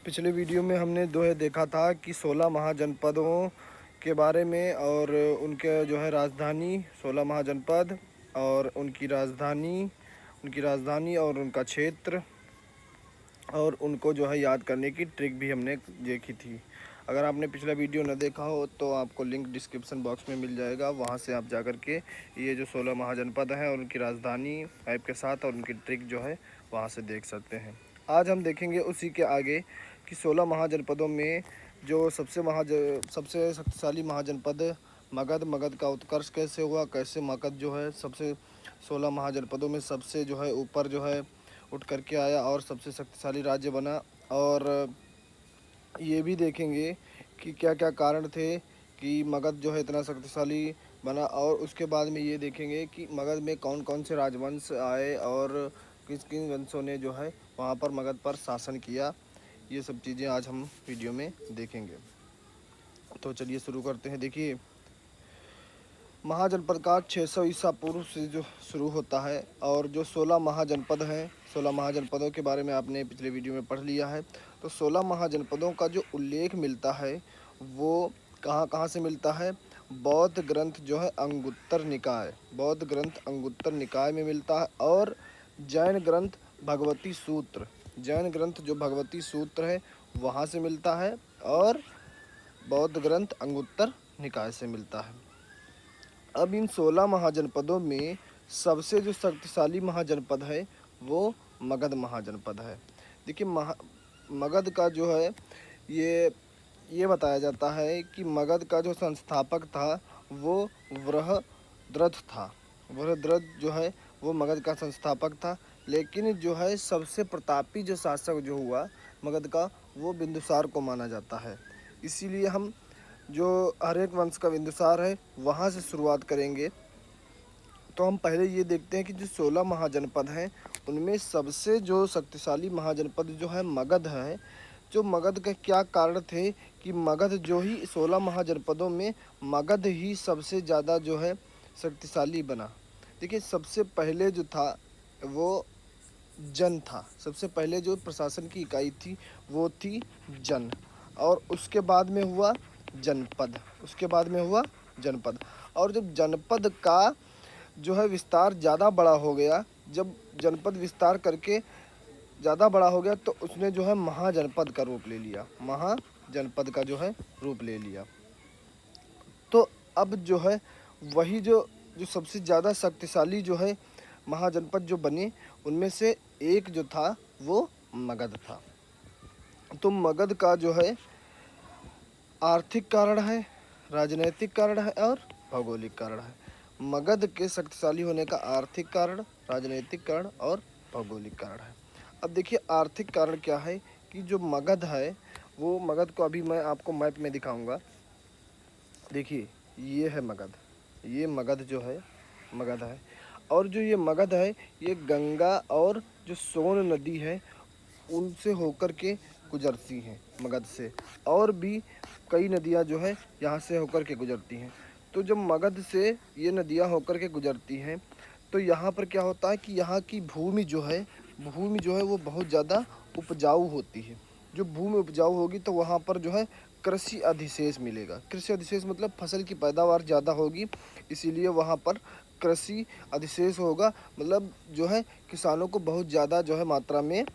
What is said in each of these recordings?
पिछले वीडियो में हमने जो है देखा था कि 16 महाजनपदों के बारे में और उनके जो है राजधानी 16 महाजनपद और उनकी राजधानी और उनका क्षेत्र और उनको जो है याद करने की ट्रिक भी हमने देखी थी। अगर आपने पिछला वीडियो न देखा हो तो आपको लिंक डिस्क्रिप्शन बॉक्स में मिल जाएगा, वहां से आप जाकर के ये जो 16 महाजनपद हैं और उनकी राजधानी ऐप के साथ और उनकी ट्रिक जो है वहां से देख सकते हैं। आज हम देखेंगे उसी के आगे कि 16 महाजनपदों में जो सबसे शक्तिशाली महाजनपद मगध का उत्कर्ष कैसे हुआ, कैसे मगध जो है सबसे 16 महाजनपदों में सबसे जो है ऊपर जो है उठ करके आया और सबसे शक्तिशाली राज्य बना। और ये भी देखेंगे कि क्या क्या कारण थे कि मगध जो है इतना शक्तिशाली बना, और उसके बाद में ये देखेंगे कि मगध में कौन कौन से राजवंश आए और किस किन वंशों ने जो है वहाँ पर मगध पर शासन किया। ये सब चीज़ें आज हम वीडियो में देखेंगे। तो चलिए शुरू करते हैं। देखिए, महाजनपद का 600 ईसा पूर्व से जो शुरू होता है और जो 16 महाजनपद हैं, 16 महाजनपदों के बारे में आपने पिछले वीडियो में पढ़ लिया है। तो 16 महाजनपदों का जो उल्लेख मिलता है वो कहाँ कहाँ से मिलता है? बौद्ध ग्रंथ जो है अंगुत्तर निकाय, बौद्ध ग्रंथ अंगुत्तर निकाय में मिलता है, और जैन ग्रंथ भगवती सूत्र, जैन ग्रंथ जो भगवती सूत्र है वहाँ से मिलता है, और बौद्ध ग्रंथ अंगुत्तर निकाय से मिलता है। अब इन 16 महाजनपदों में सबसे जो शक्तिशाली महाजनपद है वो मगध महाजनपद है। देखिए, मगध का जो है ये बताया जाता है कि मगध का जो संस्थापक था वो वृहद्रथ था। वृहद्रथ जो है वो मगध का संस्थापक था, लेकिन जो है सबसे प्रतापी जो शासक जो हुआ मगध का वो बिंदुसार को माना जाता है। इसीलिए हम जो हर एक वंश का बिंदुसार है वहाँ से शुरुआत करेंगे। तो हम पहले ये देखते हैं कि जो 16 महाजनपद हैं उनमें सबसे जो शक्तिशाली महाजनपद जो है मगध है। जो मगध का क्या कारण थे कि मगध जो ही 16 महाजनपदों में मगध ही सबसे ज़्यादा जो है शक्तिशाली बना। देखिए, सबसे पहले जो था वो जन था। सबसे पहले जो प्रशासन की इकाई थी वो थी जन, और उसके बाद में हुआ जनपद, उसके बाद में हुआ जनपद। और जब जनपद का जो है विस्तार ज़्यादा बड़ा हो गया, जब जनपद विस्तार करके ज़्यादा बड़ा हो गया तो उसने जो है महाजनपद का रूप ले लिया, महाजनपद का जो है रूप ले लिया। तो अब जो है वही जो सबसे ज़्यादा शक्तिशाली जो है महाजनपद जो बने उनमें से एक जो था वो मगध था। तो मगध का जो है आर्थिक कारण है, राजनैतिक कारण है और भौगोलिक कारण है। मगध के शक्तिशाली होने का आर्थिक कारण, राजनैतिक कारण और भौगोलिक कारण है। अब देखिए, आर्थिक कारण क्या है कि जो मगध है वो मगध को अभी मैं आपको मैप में दिखाऊंगा। देखिए, ये है मगध, ये मगध जो है मगध है, और जो ये मगध है ये गंगा और जो सोन नदी है उनसे होकर के गुजरती हैं मगध से, और भी कई नदियां जो है यहाँ से होकर के गुजरती हैं। तो जब मगध से ये नदियां होकर के गुजरती हैं तो यहाँ पर क्या होता है कि यहाँ की भूमि जो है वो बहुत ज़्यादा उपजाऊ होती है। जो भूमि उपजाऊ होगी तो वहाँ पर जो है कृषि अधिशेष मिलेगा। कृषि अधिशेष मतलब फसल की पैदावार ज़्यादा होगी, इसीलिए वहाँ पर कृषि अधिशेष होगा। मतलब जो है किसानों को बहुत ज़्यादा जो है मात्रा में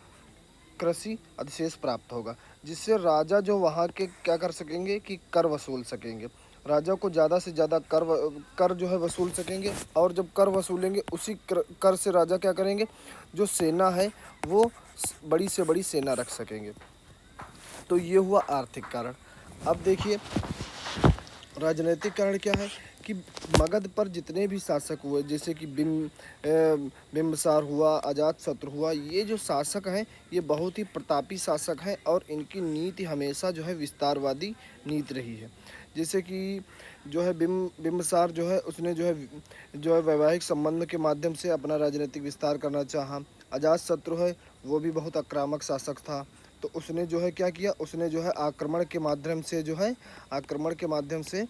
कृषि अधिशेष प्राप्त होगा, जिससे राजा जो वहाँ के क्या कर सकेंगे कि कर वसूल सकेंगे। राजा को ज़्यादा से ज़्यादा कर जो है वसूल सकेंगे, और जब कर वसूलेंगे उसी कर से राजा क्या करेंगे, जो सेना है वो बड़ी से बड़ी सेना रख सकेंगे। तो ये हुआ आर्थिक कारण। अब देखिए, राजनीतिक कारण क्या है कि मगध पर जितने भी शासक हुए, जैसे कि बिम्बसार हुआ, अजातशत्रु हुआ, ये जो शासक हैं ये बहुत ही प्रतापी शासक हैं और इनकी नीति हमेशा जो है विस्तारवादी नीति रही है। जैसे कि जो है बिम्बसार जो है उसने जो है वैवाहिक संबंध के माध्यम से अपना राजनीतिक विस्तार करना चाहा। अजातशत्रु है वो भी बहुत आक्रामक शासक था, तो उसने जो है क्या किया, उसने जो है आक्रमण के माध्यम से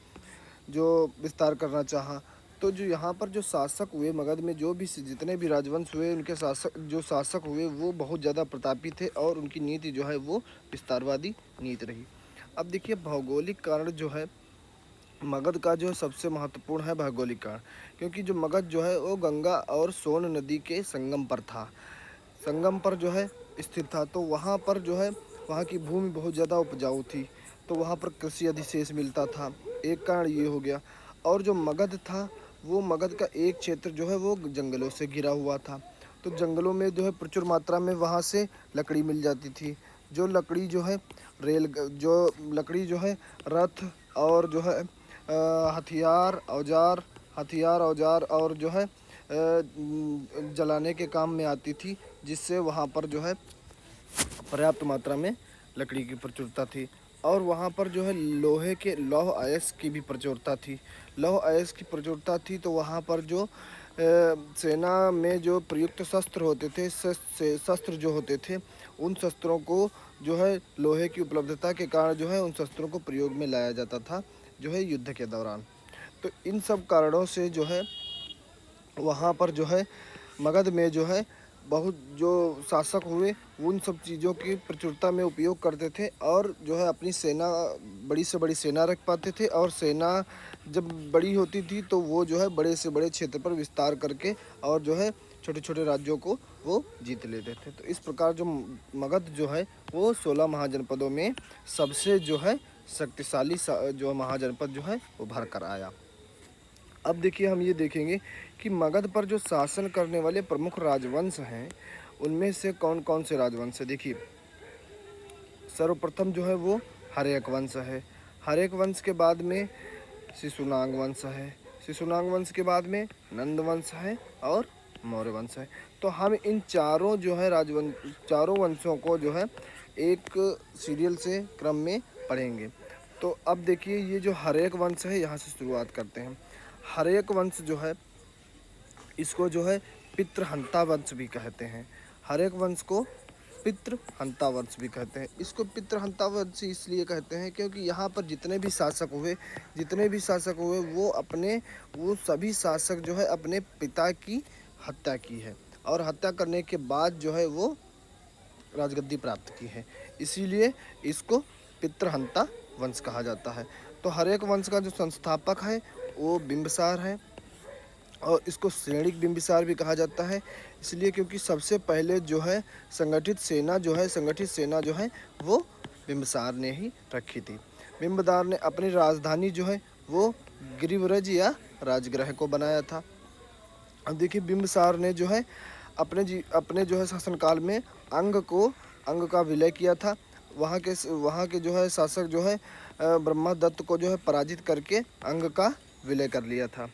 जो विस्तार करना चाहा। तो जो यहाँ पर जो शासक हुए मगध में, जो भी जितने भी राजवंश हुए, उनके शासक हुए वो बहुत ज़्यादा प्रतापी थे और उनकी नीति जो है वो विस्तारवादी नीति रही। अब देखिए भौगोलिक कारण जो है मगध का जो सबसे महत्वपूर्ण है भौगोलिक कारण, क्योंकि जो मगध जो है वो गंगा और सोन नदी के संगम पर था, संगम पर जो है स्थित था। तो वहाँ पर जो है वहाँ की भूमि बहुत ज़्यादा उपजाऊ थी, तो वहाँ पर कृषि अधिशेष मिलता था, एक कारण ये हो गया। और जो मगध था वो मगध का एक क्षेत्र जो है वो जंगलों से घिरा हुआ था, तो जंगलों में जो है प्रचुर मात्रा में वहाँ से लकड़ी मिल जाती थी। जो लकड़ी जो है जो लकड़ी जो है रथ और जो है हथियार औजार और जो है जलाने के काम में आती थी, जिससे वहाँ पर जो है पर्याप्त मात्रा में लकड़ी की प्रचुरता थी। और वहाँ पर जो है लौह अयस्क की भी प्रचुरता थी। लौह अयस्क की प्रचुरता थी तो वहाँ पर जो सेना में जो प्रयुक्त शस्त्र होते थे, शस्त्र जो होते थे, उन शस्त्रों को जो है लोहे की उपलब्धता के कारण जो है उन शस्त्रों को प्रयोग में लाया जाता था जो है युद्ध के दौरान। तो इन सब कारणों से जो है वहाँ पर जो है मगध में जो है बहुत जो शासक हुए उन सब चीज़ों की प्रचुरता में उपयोग करते थे और जो है अपनी सेना बड़ी से बड़ी सेना रख पाते थे, और सेना जब बड़ी होती थी तो वो जो है बड़े से बड़े क्षेत्र पर विस्तार करके और जो है छोटे छोटे राज्यों को वो जीत लेते थे। तो इस प्रकार जो मगध जो है वो 16 महाजनपदों में सबसे जो है शक्तिशाली जो महाजनपद जो है उभर कर आया। अब देखिए हम ये देखेंगे कि मगध पर जो शासन करने वाले प्रमुख राजवंश हैं उनमें से कौन कौन से राजवंश है। देखिए सर्वप्रथम जो है वो हर्यक वंश है, हर्यक वंश के बाद में शिशुनाग वंश है, शिशुनाग वंश के बाद में नंद वंश है और मौर्य वंश है। तो हम इन चारों जो है चारों वंशों को जो है एक सीरियल से क्रम में पढ़ेंगे। तो अब देखिए ये जो हर्यक वंश है यहाँ से शुरुआत करते हैं। हर्यक वंश जो है इसको जो है पितृहंता वंश भी कहते हैं। हर्यक वंश को पितृहंता वंश भी कहते हैं। इसको पितृहंता वंश इसलिए कहते हैं क्योंकि यहाँ पर जितने भी शासक हुए वो सभी शासक जो है अपने पिता की हत्या की है, और हत्या करने के बाद जो है वो राजगद्दी प्राप्त की है, इसीलिए इसको पितृहंता वंश कहा जाता है। तो हर्यक वंश का जो संस्थापक है वो बिंबिसार है, और इसको श्रेणिक बिंबिसार भी कहा जाता है, इसलिए क्योंकि सबसे पहले जो है संगठित सेना जो है वो बिंबिसार ने ही रखी थी। बिंबदार ने अपनी राजधानी जो है वो गिरिव्रज या राजगृह को बनाया था। अब देखिए बिंबिसार ने जो है अपने जो है शासनकाल में अंग का विलय किया था। वहाँ के जो है शासक जो है ब्रह्मदत्त को जो है पराजित करके अंग का विलय कर लिया था।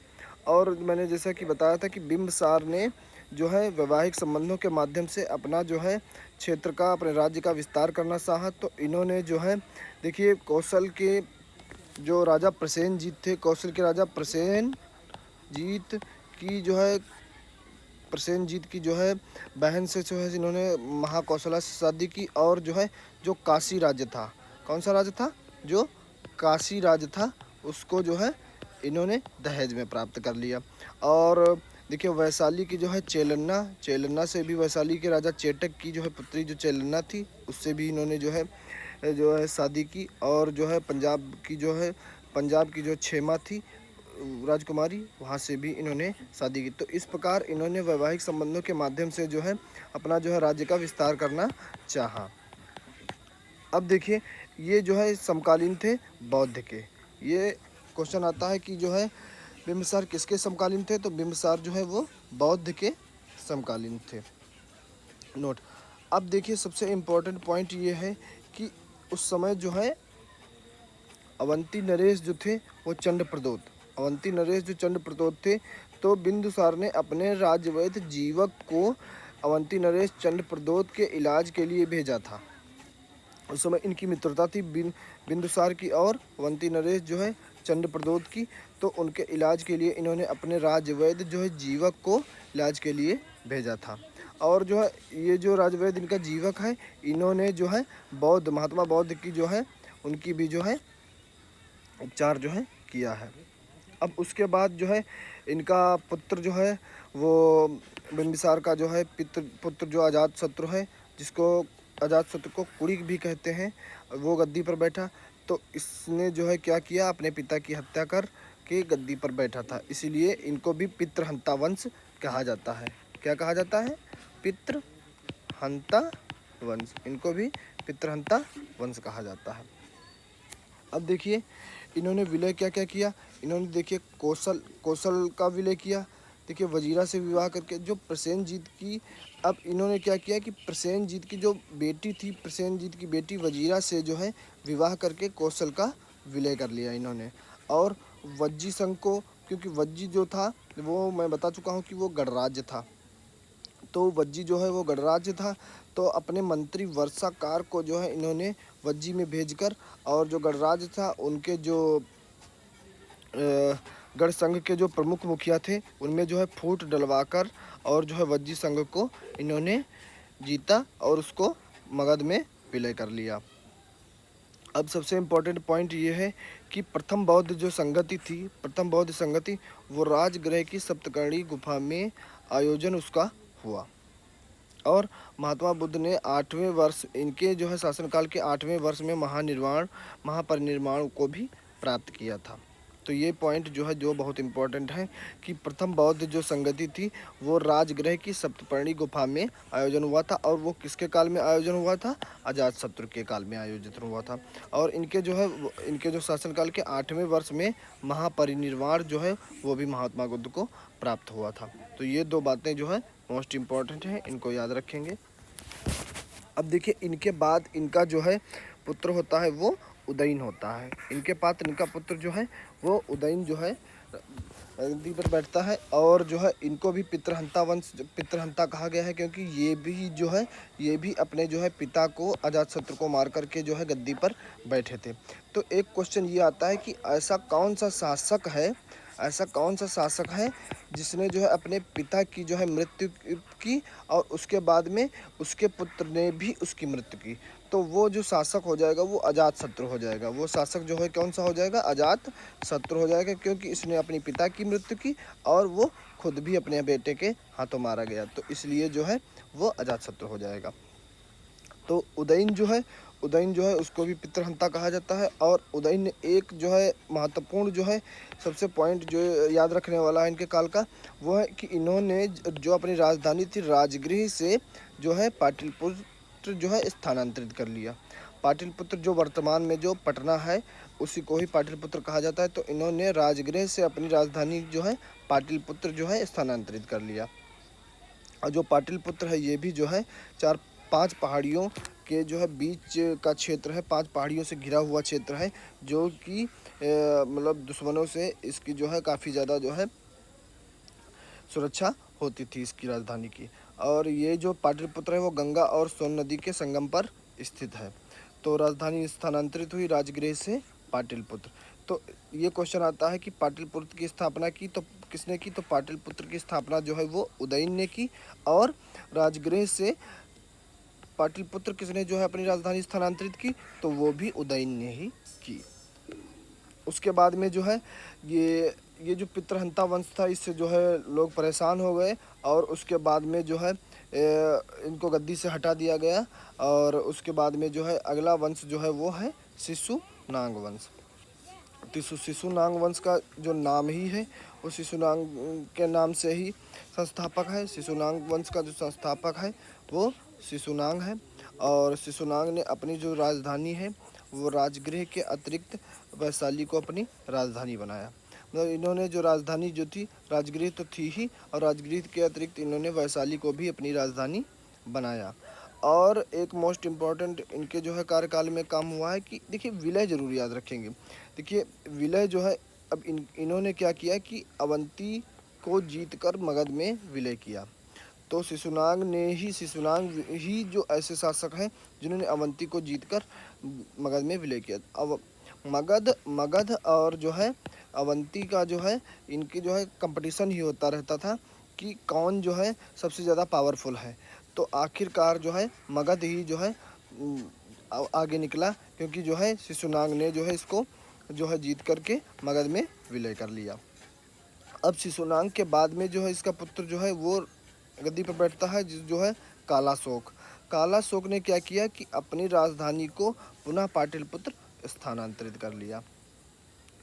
और मैंने जैसा कि बताया था कि बिंबिसार ने जो है वैवाहिक संबंधों के माध्यम से अपना जो है क्षेत्र का, अपने राज्य का विस्तार करना चाहा। तो इन्होंने जो है देखिए कौशल के जो राजा प्रसेनजीत थे, कौशल के राजा प्रसेनजीत की जो है बहन से जो है इन्होंने महाकौशला से शादी की, और जो है जो काशी राज्य था, कौन सा राज्य था, जो काशी राज्य था, उसको जो है इन्होंने दहेज में प्राप्त कर लिया। और देखिए वैशाली की जो है चेलन्ना से भी, वैशाली के राजा चेटक की जो है पुत्री जो चेलन्ना थी उससे भी इन्होंने जो है शादी की। और जो है पंजाब की जो क्षेमा थी राजकुमारी, वहाँ से भी इन्होंने शादी की। तो इस प्रकार इन्होंने वैवाहिक संबंधों के माध्यम से जो है अपना जो है राज्य का विस्तार करना चाहा। अब देखिए ये जो है समकालीन थे बौद्ध के। ये क्वेश्चन आता है कि जो है बिंबिसार किसके समकालीन थे, तो बिंबिसार जो है वो बौद्ध के समकालीन थे। नोट। अब देखिए सबसे इम्पोर्टेंट पॉइंट ये है कि उस समय जो है अवंती नरेश जो थे वो अवंती नरेश जो चंड प्रदोत थे, तो बिंदुसार ने अपने राज्यवैद्य जीवक को अवंती नरेश चंड प्रदोत के इलाज के लिए भेजा था। उस समय इनकी मित्रता थी बिंदुसार की और अवंती नरेश जो है चंड प्रदोत की। तो उनके इलाज के लिए इन्होंने अपने राज्यवैद्य जो है जीवक को इलाज के लिए भेजा था। और जो है ये जो राज्यवैद्य इनका जीवक है, इन्होंने जो है महात्मा बौद्ध की जो है उनकी भी जो है उपचार जो है किया है। अब उसके बाद जो है इनका पुत्र जो है वो बिंबिसार का जो है पुत्र जो अजातशत्रु है, जिसको अजातशत्रु को कुड़ी भी कहते हैं, वो गद्दी पर बैठा। तो इसने जो है क्या किया, अपने पिता की हत्या कर के गद्दी पर बैठा था, इसीलिए इनको भी पितृहंता वंश कहा जाता है। क्या कहा जाता है? पितृहंता वंश। इनको भी पितृहंता वंश कहा जाता है। अब देखिए इन्होंने विलय क्या क्या किया। इन्होंने देखिए कौशल का विलय किया। देखिए वजीरा से विवाह करके जो प्रसेनजीत की, अब इन्होंने क्या किया कि प्रसेनजीत की जो बेटी थी, प्रसेनजीत की बेटी वजीरा से जो है विवाह करके कौशल का विलय कर लिया इन्होंने। और वज्जी संघ को, क्योंकि वज्जी जो था वो मैं बता चुका हूँ कि वो गणराज्य था, तो वज्जी जो है वो गणराज्य था। तो अपने मंत्री वर्षाकार को जो है इन्होंने वज्जी में भेजकर, और जो गणराज्य था उनके जो गढ़ संघ के जो प्रमुख मुखिया थे उनमें जो है फूट डलवाकर और जो है वज्जी संघ को इन्होंने जीता और उसको मगध में विलय कर लिया। अब सबसे इम्पोर्टेंट पॉइंट ये है कि प्रथम बौद्ध जो संगति थी, प्रथम बौद्ध संगति, वो राजगृह की सप्तकर्णी गुफा में आयोजन उसका हुआ। और महात्मा बुद्ध ने 8वें वर्ष, इनके जो है शासनकाल के 8वें वर्ष में महापरिनिर्वाण को भी प्राप्त किया था। तो ये पॉइंट जो है जो बहुत इम्पोर्टेंट है कि प्रथम बौद्ध जो संगति थी वो राजगृह की सप्तपर्णी गुफा में आयोजन हुआ था। और वो किसके काल में आयोजन हुआ था? अजातशत्रु के काल में आयोजित हुआ था। और इनके जो है इनके जो शासनकाल के 8वें वर्ष में महापरिनिर्वाण जो है वो भी महात्मा बुद्ध को प्राप्त हुआ था। तो ये दो बातें जो है मोस्ट इम्पॉर्टेंट है, इनको याद रखेंगे। अब देखिए इनके बाद इनका जो है पुत्र होता है वो उदयन होता है। इनके बाद इनका पुत्र जो है वो उदयन जो है गद्दी पर बैठता है। और जो है इनको भी पितृहंता कहा गया है, क्योंकि ये भी अपने जो है पिता को अजातशत्रु को मार करके जो है गद्दी पर बैठे थे। तो एक क्वेश्चन ये आता है कि ऐसा कौन सा शासक है जिसने जो है अपने पिता की जो है मृत्यु की और उसके बाद में उसके पुत्र ने भी उसकी मृत्यु की? तो वो जो शासक हो जाएगा वो अजातशत्रु हो जाएगा। वो शासक जो है कौन सा हो जाएगा? अजातशत्रु हो जाएगा, क्योंकि इसने अपने पिता की मृत्यु की और वो खुद भी अपने बेटे के हाथों मारा गया, तो इसलिए जो है वो अजातशत्रु हो जाएगा। तो उदयन जो है उसको भी पितृहंता कहा जाता है। और उदयन एक जो है महत्वपूर्ण जो है सबसे पॉइंट जो याद रखने वाला है इनके काल का, वो है कि इन्होंने जो अपनी राजधानी थी राजगृह से जो है पाटलिपुत्र जो है स्थानांतरित कर लिया। पाटलिपुत्र जो वर्तमान में जो पटना है उसी को ही पाटलिपुत्र कहा जाता है। तो इन्होंने राजगृह से अपनी राजधानी जो है पाटलिपुत्र जो है स्थानांतरित कर लिया। और जो पाटलिपुत्र है ये भी जो है 4-5 पहाड़ियों के जो है बीच का क्षेत्र है, 5 पहाड़ियों से घिरा हुआ क्षेत्र है, जो कि मतलब दुश्मनों से इसकी जो है काफ़ी ज़्यादा जो है सुरक्षा होती थी इसकी राजधानी की। और ये जो पाटलिपुत्र है वो गंगा और सोन नदी के संगम पर स्थित है। तो राजधानी स्थानांतरित हुई राजगृह से पाटलिपुत्र। तो ये क्वेश्चन आता है कि पाटलिपुत्र की स्थापना की तो किसने की? तो पाटलिपुत्र की स्थापना जो है वो उदयन ने की। और राजगृह से पाटलिपुत्र किसने जो है अपनी राजधानी स्थानांतरित की? तो वो भी उदयन ने ही की। उसके बाद में जो है ये जो पितृहंता वंश था इससे जो है लोग परेशान हो गए। और उसके बाद में जो है इनको गद्दी से हटा दिया गया। और उसके बाद में जो है अगला वंश जो है वो है शिशुनाग वंश। शिशुनाग वंश का जो नाम ही है वो शिशुनाग के नाम से ही संस्थापक है। शिशुनाग वंश का जो संस्थापक है वो शिशुनाग है। और शिशुनाग ने अपनी जो राजधानी है वो राजगृह के अतिरिक्त वैशाली को अपनी राजधानी बनाया। मतलब इन्होंने जो राजधानी जो थी, राजगृह तो थी ही, और राजगृह के अतिरिक्त इन्होंने वैशाली को भी अपनी राजधानी बनाया। और एक मोस्ट इम्पॉर्टेंट इनके जो है कार्यकाल में काम हुआ है कि देखिए विलय जरूर याद रखेंगे। देखिए विलय जो है, अब इन्होंने क्या किया कि अवंती को जीतकर मगध में विलय किया। तो शिशुनाग ही जो ऐसे शासक हैं जिन्होंने अवंती को जीतकर मगध में विलय किया। अब मगध और जो है अवंती का जो है इनकी जो है कंपटीशन ही होता रहता था कि कौन जो है सबसे ज़्यादा पावरफुल है। तो आखिरकार जो है मगध ही जो है आगे निकला, क्योंकि जो है शिशुनाग ने जो है इसको जो है जीत करके मगध में विलय कर लिया। अब शिशुनाग के बाद में जो है इसका पुत्र जो है वो गद्दी पर बैठता है, जो है कालाशोक। कालाशोक ने क्या किया कि अपनी राजधानी को पुनः पाटलिपुत्र स्थानांतरित कर लिया।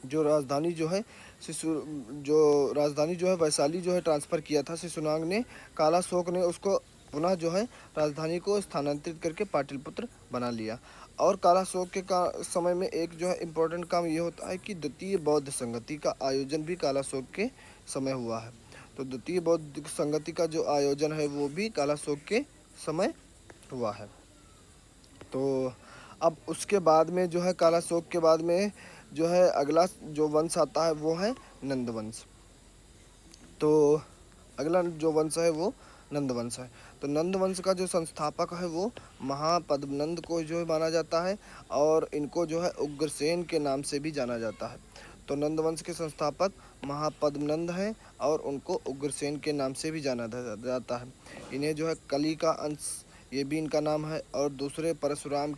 जो राजधानी जो है शिशु जो राजधानी जो है वैशाली जो है ट्रांसफ़र किया था शिशुनाग ने, कालाशोक ने उसको पुनः जो है राजधानी को स्थानांतरित करके पाटलिपुत्र बना लिया। और कालाशोक के का समय में एक जो है इम्पोर्टेंट काम ये होता है कि द्वितीय बौद्ध संगति का आयोजन भी कालाशोक के समय हुआ है। तो द्वितीय बौद्ध संगति का जो आयोजन है वो भी कालाशोक के समय हुआ है। तो अब उसके बाद में जो है कालाशोक के बाद में जो है अगला जो वंश आता है वो है नंद वंश। तो अगला जो वंश है वो नंद वंश है। तो नंद वंश का जो संस्थापक है वो महापद्मनंद को जो है माना जाता है, और इनको जो है उग्रसेन के नाम से भी जाना जाता है। तो नंद वंश के संस्थापक महापद्मनंद हैं और उनको उग्रसेन के नाम से भी जाना जाता है। इन्हें जो है कली का अंश ये भी इनका नाम है, और दूसरे परशुराम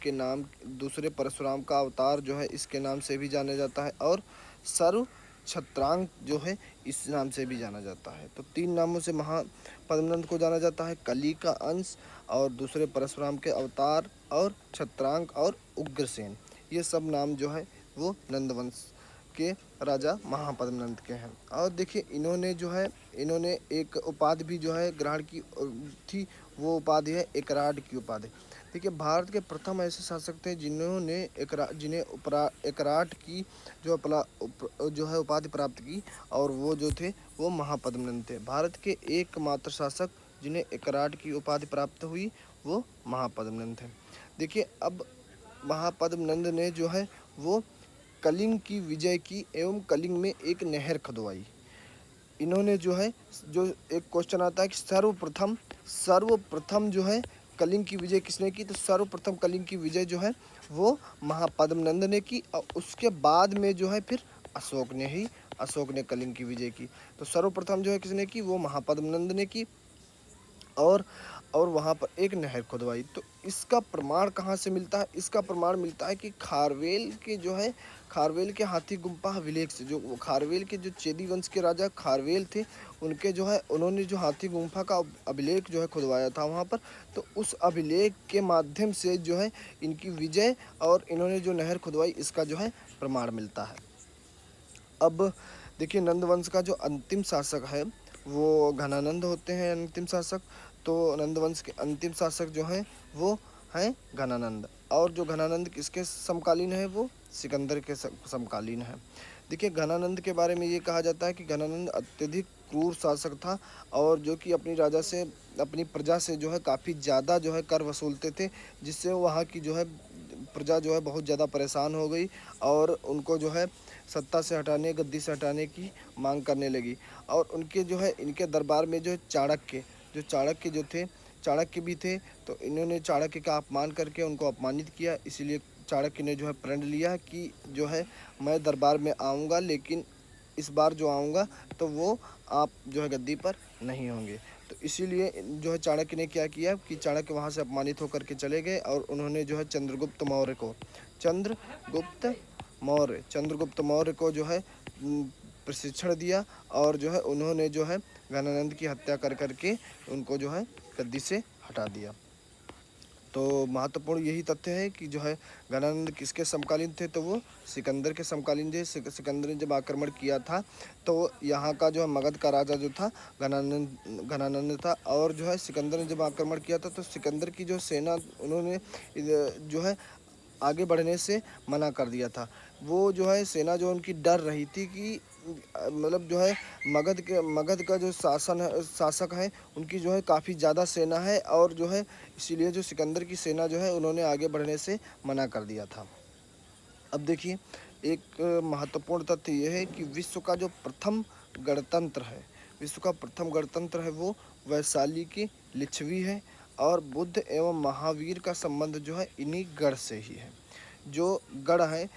का अवतार जो है इसके नाम से भी जाना जाता है, और सर्व छत्रांक जो है इस नाम से भी जाना जाता है। तो 3 नामों से महापद्मनंद को जाना जाता है, कली का अंश और दूसरे परशुराम के अवतार और छत्रांक और उग्रसेन। ये सब नाम जो है वो नंदवंश के राजा महापद्मनंद के हैं। और देखिए इन्होंने एक उपाधि भी जो है ग्रहण की थी, वो उपाधि है एकराड की उपाधि। देखिए भारत के प्रथम ऐसे शासक थे जिन्होंने एकराट की जो है उपाधि प्राप्त की, और वो जो थे वो महापद्मनंद थे। भारत के एकमात्र शासक जिन्हें एकराट की उपाधि प्राप्त हुई वो महापद्मनंद थे। देखिए अब महापद्मनंद ने जो है वो कलिंग की विजय की एवं कलिंग में एक नहर खुदवाई। इन्होंने जो है जो एक क्वेश्चन आता है कि सर्वप्रथम जो है कलिंग की विजय किसने की, तो सर्वप्रथम कलिंग की विजय जो है वो महापद्मनंद ने की, और उसके बाद में जो है फिर अशोक ने कलिंग की विजय की। तो सर्वप्रथम जो है किसने की, वो महापद्मनंद ने की, और वहाँ पर एक नहर खुदवाई। तो इसका प्रमाण कहाँ से मिलता है, इसका प्रमाण मिलता है कि खारवेल के हाथी गुम्फा अभिलेख से। जो खारवेल के जो चेदी वंश के राजा खारवेल थे, उनके जो है उन्होंने जो हाथी गुम्फा का अभिलेख जो है खुदवाया था वहाँ पर। तो उस अभिलेख के माध्यम से जो है इनकी विजय और इन्होंने जो नहर खुदवाई इसका जो है प्रमाण मिलता है। अब देखिए नंद वंश का जो अंतिम शासक है वो घनानंद होते हैं अंतिम शासक। तो नंद वंश के अंतिम शासक जो हैं वो हैं घनानंद, और जो घनानंद किसके समकालीन है वो सिकंदर के समकालीन है। देखिए घनानंद के बारे में ये कहा जाता है कि घनानंद अत्यधिक क्रूर शासक था, और जो कि अपनी प्रजा से जो है काफ़ी ज़्यादा जो है कर वसूलते थे, जिससे वहाँ की जो है प्रजा जो है बहुत ज़्यादा परेशान हो गई, और उनको जो है सत्ता से हटाने गद्दी से हटाने की मांग करने लगी। और उनके जो है इनके दरबार में जो है चाणक्य भी थे। तो इन्होंने चाणक्य का अपमान करके उनको अपमानित किया, इसीलिए चाणक्य ने जो है प्रण लिया कि जो है मैं दरबार में आऊँगा, लेकिन इस बार जो आऊँगा तो वो आप जो है गद्दी पर नहीं होंगे। तो इसीलिए जो है चाणक्य ने क्या किया कि चाणक्य वहाँ से अपमानित होकर के चले गए, और उन्होंने जो है चंद्रगुप्त मौर्य को जो है प्रशिक्षण दिया, और जो है उन्होंने जो है घनानंद की हत्या कर करके उनको जो है गद्दी से हटा दिया। तो महत्वपूर्ण यही तथ्य है कि जो है घनानंद किसके समकालीन थे, तो वो सिकंदर के समकालीन थे। सिकंदर ने जब आक्रमण किया था तो यहाँ का जो है मगध का राजा जो था घनानंद था, और जो है सिकंदर ने जब आक्रमण किया था तो सिकंदर की जो सेना उन्होंने जो है आगे बढ़ने से मना कर दिया था। वो जो है सेना जो उनकी डर रही थी कि मतलब जो है मगध का जो शासक है उनकी जो है काफ़ी ज़्यादा सेना है, और जो है इसीलिए जो सिकंदर की सेना जो है उन्होंने आगे बढ़ने से मना कर दिया था। अब देखिए एक महत्वपूर्ण तथ्य ये है कि विश्व का प्रथम गणतंत्र है वो वैशाली की लिच्छवी है, और बुद्ध एवं महावीर का संबंध जो है इन्हीं गढ़ से ही है। जो गढ़ है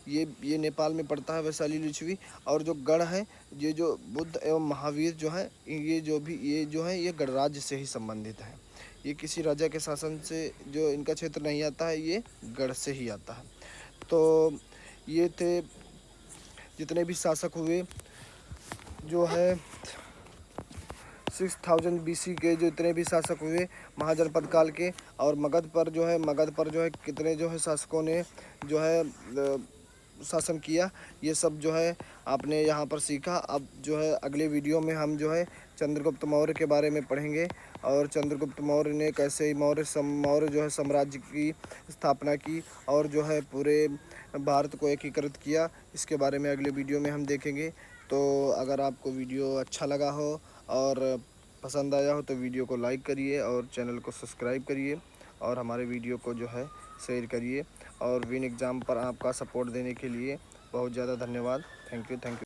ये नेपाल में पड़ता है वैशाली लिच्छवी, और जो गढ़ है ये जो बुद्ध एवं महावीर जो है ये गणराज्य से ही संबंधित है। ये किसी राजा के शासन से जो इनका क्षेत्र नहीं आता है, ये गढ़ से ही आता है। तो ये थे जितने भी शासक हुए जो है 6000 BC के जो इतने भी शासक हुए महाजनपद काल के, और मगध पर जो है कितने जो है शासकों ने जो है शासन किया, ये सब जो है आपने यहाँ पर सीखा। अब जो है अगले वीडियो में हम जो है चंद्रगुप्त मौर्य के बारे में पढ़ेंगे, और चंद्रगुप्त मौर्य ने कैसे मौर्य जो है साम्राज्य की स्थापना की और जो है पूरे भारत को एकीकृत किया, इसके बारे में अगले वीडियो में हम देखेंगे। तो अगर आपको वीडियो अच्छा लगा हो और पसंद आया हो तो वीडियो को लाइक करिए और चैनल को सब्सक्राइब करिए, और हमारे वीडियो को जो है शेयर करिए। और विन एग्ज़ाम पर आपका सपोर्ट देने के लिए बहुत ज़्यादा धन्यवाद। Thank you.